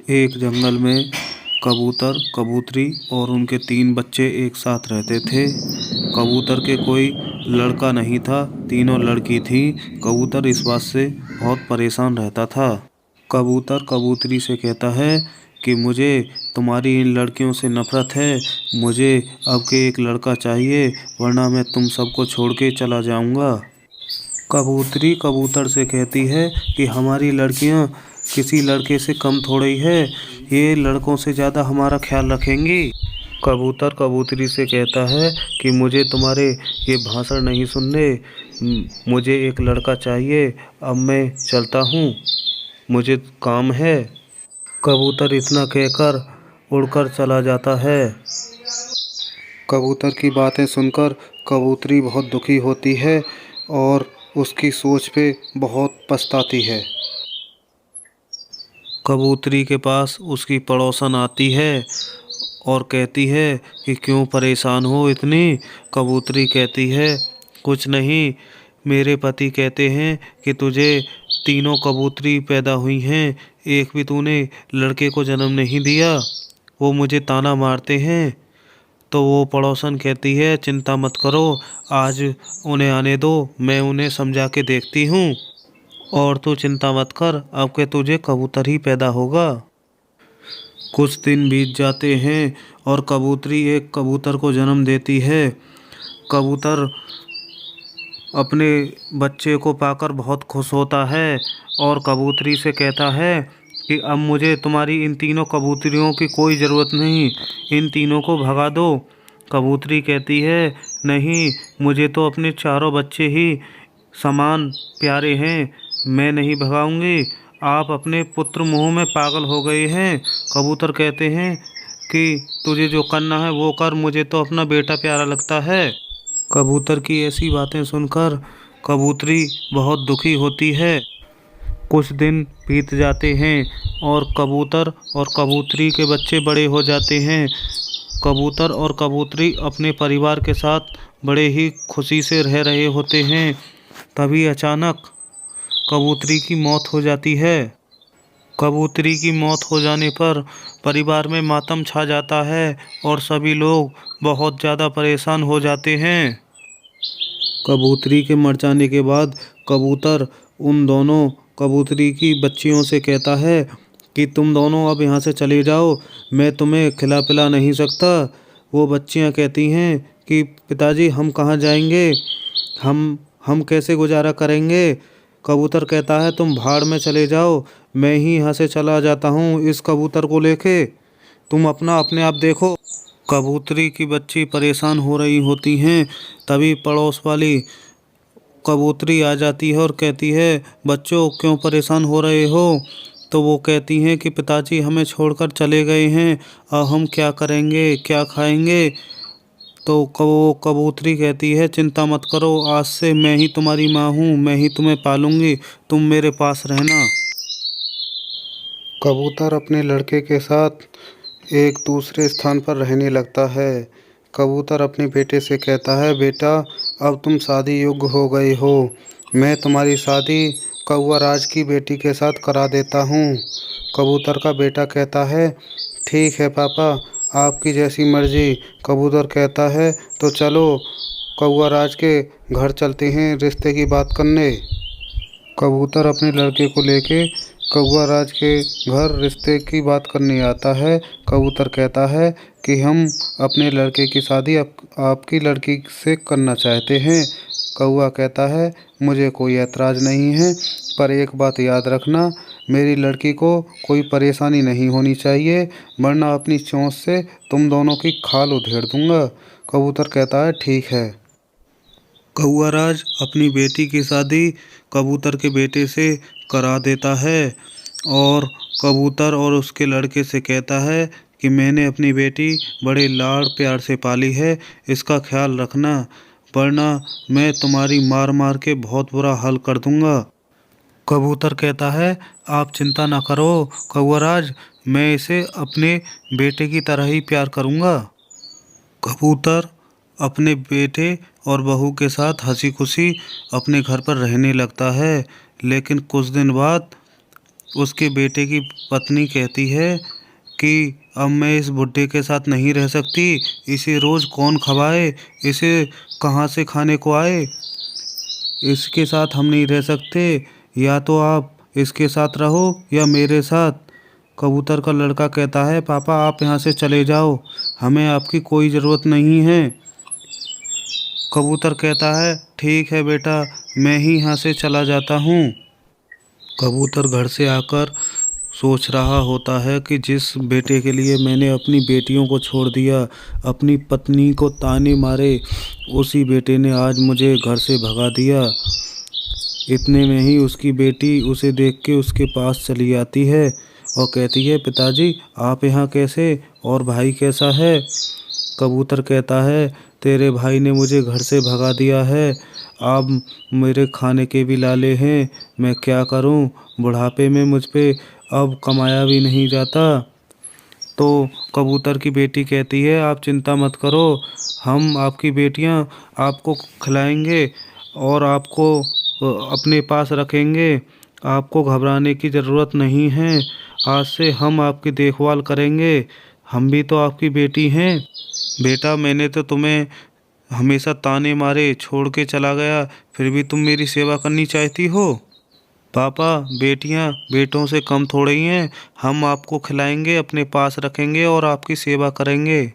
एक जंगल में कबूतर, कबूतरी और उनके 3 बच्चे एक साथ रहते थे। कबूतर के कोई लड़का नहीं था, तीनों लड़की थीं। कबूतर इस बात से बहुत परेशान रहता था। कबूतर कबूतरी से कहता है कि मुझे तुम्हारी इन लड़कियों से नफरत है। मुझे अब के एक लड़का चाहिए, वरना मैं तुम सबको छोड़ के चला जाऊंगा। कबूतरी कबूतर से कहती है कि हमारी लड़कियां किसी लड़के से कम थोड़ी है, ये लड़कों से ज़्यादा हमारा ख्याल रखेंगी। कबूतर कबूतरी से कहता है कि मुझे तुम्हारे ये भाषण नहीं सुनने, मुझे एक लड़का चाहिए। अब मैं चलता हूँ, मुझे काम है। कबूतर इतना कहकर उड़कर चला जाता है। कबूतर की बातें सुनकर कबूतरी बहुत दुखी होती है और उसकी सोच पे बहुत पछताती है। कबूतरी के पास उसकी पड़ोसन आती है और कहती है कि क्यों परेशान हो इतनी। कबूतरी कहती है कुछ नहीं, मेरे पति कहते हैं कि तुझे तीनों कबूतरी पैदा हुई हैं, एक भी तूने लड़के को जन्म नहीं दिया। वो मुझे ताना मारते हैं। तो वो पड़ोसन कहती है चिंता मत करो, आज उन्हें आने दो, मैं उन्हें समझा के देखती हूँ। और तू चिंता मत कर, अब के तुझे कबूतर ही पैदा होगा। कुछ दिन बीत जाते हैं और कबूतरी एक कबूतर को जन्म देती है। कबूतर अपने बच्चे को पाकर बहुत खुश होता है और कबूतरी से कहता है कि अब मुझे तुम्हारी इन तीनों कबूतरियों की कोई ज़रूरत नहीं, इन तीनों को भगा दो। कबूतरी कहती है नहीं, मुझे तो अपने चारों बच्चे ही समान प्यारे हैं, मैं नहीं भगाऊंगी। आप अपने पुत्र मोह में पागल हो गए हैं। कबूतर कहते हैं कि तुझे जो करना है वो कर, मुझे तो अपना बेटा प्यारा लगता है। कबूतर की ऐसी बातें सुनकर कबूतरी बहुत दुखी होती है। कुछ दिन बीत जाते हैं और कबूतर और कबूतरी के बच्चे बड़े हो जाते हैं। कबूतर और कबूतरी अपने परिवार के साथ बड़े ही खुशी से रह रहे होते हैं। तभी अचानक कबूतरी की मौत हो जाती है। कबूतरी की मौत हो जाने पर परिवार में मातम छा जाता है और सभी लोग बहुत ज़्यादा परेशान हो जाते हैं। कबूतरी के मर जाने के बाद कबूतर उन दोनों कबूतरी की बच्चियों से कहता है कि तुम दोनों अब यहाँ से चले जाओ, मैं तुम्हें खिला पिला नहीं सकता। वो बच्चियाँ कहती हैं कि पिताजी हम कहाँ जाएंगे, हम कैसे गुजारा करेंगे। कबूतर कहता है तुम भाड़ में चले जाओ, मैं ही यहाँ से चला जाता हूँ इस कबूतर को लेके, तुम अपना अपने आप देखो। कबूतरी की बच्ची परेशान हो रही होती हैं। तभी पड़ोस वाली कबूतरी आ जाती है और कहती है बच्चों क्यों परेशान हो रहे हो। तो वो कहती हैं कि पिताजी हमें छोड़कर चले गए हैं, अब हम क्या करेंगे, क्या खाएंगे। तो वो कबूतरी कहती है चिंता मत करो, आज से मैं ही तुम्हारी माँ हूँ, मैं ही तुम्हें पालूंगी, तुम मेरे पास रहना। कबूतर अपने लड़के के साथ एक दूसरे स्थान पर रहने लगता है। कबूतर अपने बेटे से कहता है बेटा अब तुम शादी योग्य हो गए हो, मैं तुम्हारी शादी कौवा राज की बेटी के साथ करा देता हूँ। कबूतर का बेटा कहता है ठीक है पापा, आपकी जैसी मर्जी। कबूतर कहता है तो चलो कौवा राज के घर चलते हैं रिश्ते की बात करने। कबूतर अपने लड़के को लेके कौवा राज के घर रिश्ते की बात करने आता है। कबूतर कहता है कि हम अपने लड़के की शादी आपकी लड़की से करना चाहते हैं। कौवा कहता है मुझे कोई ऐतराज़ नहीं है, पर एक बात याद रखना, मेरी लड़की को कोई परेशानी नहीं होनी चाहिए, वरना अपनी चोंच से तुम दोनों की खाल उधेड़ दूंगा। कबूतर कहता है ठीक है। कौवा राज अपनी बेटी की शादी कबूतर के बेटे से करा देता है और कबूतर और उसके लड़के से कहता है कि मैंने अपनी बेटी बड़े लाड़ प्यार से पाली है, इसका ख्याल रखना, वरना मैं तुम्हारी मार मार के बहुत बुरा हाल कर दूंगा। कबूतर कहता है आप चिंता ना करो कौवा राज, मैं इसे अपने बेटे की तरह ही प्यार करूंगा। कबूतर अपने बेटे और बहू के साथ हंसी खुशी अपने घर पर रहने लगता है। लेकिन कुछ दिन बाद उसके बेटे की पत्नी कहती है कि अब मैं इस बुड्ढे के साथ नहीं रह सकती, इसे रोज़ कौन खवाए, इसे कहाँ से खाने को आए, इसके साथ हम नहीं रह सकते, या तो आप इसके साथ रहो या मेरे साथ। कबूतर का लड़का कहता है पापा आप यहाँ से चले जाओ, हमें आपकी कोई ज़रूरत नहीं है। कबूतर कहता है ठीक है बेटा, मैं ही यहाँ से चला जाता हूँ। कबूतर घर से आकर सोच रहा होता है कि जिस बेटे के लिए मैंने अपनी बेटियों को छोड़ दिया, अपनी पत्नी को ताने मारे, उसी बेटे ने आज मुझे घर से भगा दिया। इतने में ही उसकी बेटी उसे देख के उसके पास चली आती है और कहती है पिताजी आप यहाँ कैसे, और भाई कैसा है। कबूतर कहता है तेरे भाई ने मुझे घर से भगा दिया है, अब मेरे खाने के भी लाले हैं, मैं क्या करूं, बुढ़ापे में मुझ पे अब कमाया भी नहीं जाता। तो कबूतर की बेटी कहती है आप चिंता मत करो, हम आपकी बेटियां आपको खिलाएंगे और आपको अपने पास रखेंगे, आपको घबराने की ज़रूरत नहीं है, आज से हम आपकी देखभाल करेंगे, हम भी तो आपकी बेटी हैं। बेटा मैंने तो तुम्हें हमेशा ताने मारे छोड़ के चला गया, फिर भी तुम मेरी सेवा करनी चाहती हो। पापा बेटियां बेटों से कम थोड़ी हैं, हम आपको खिलाएंगे, अपने पास रखेंगे और आपकी सेवा करेंगे।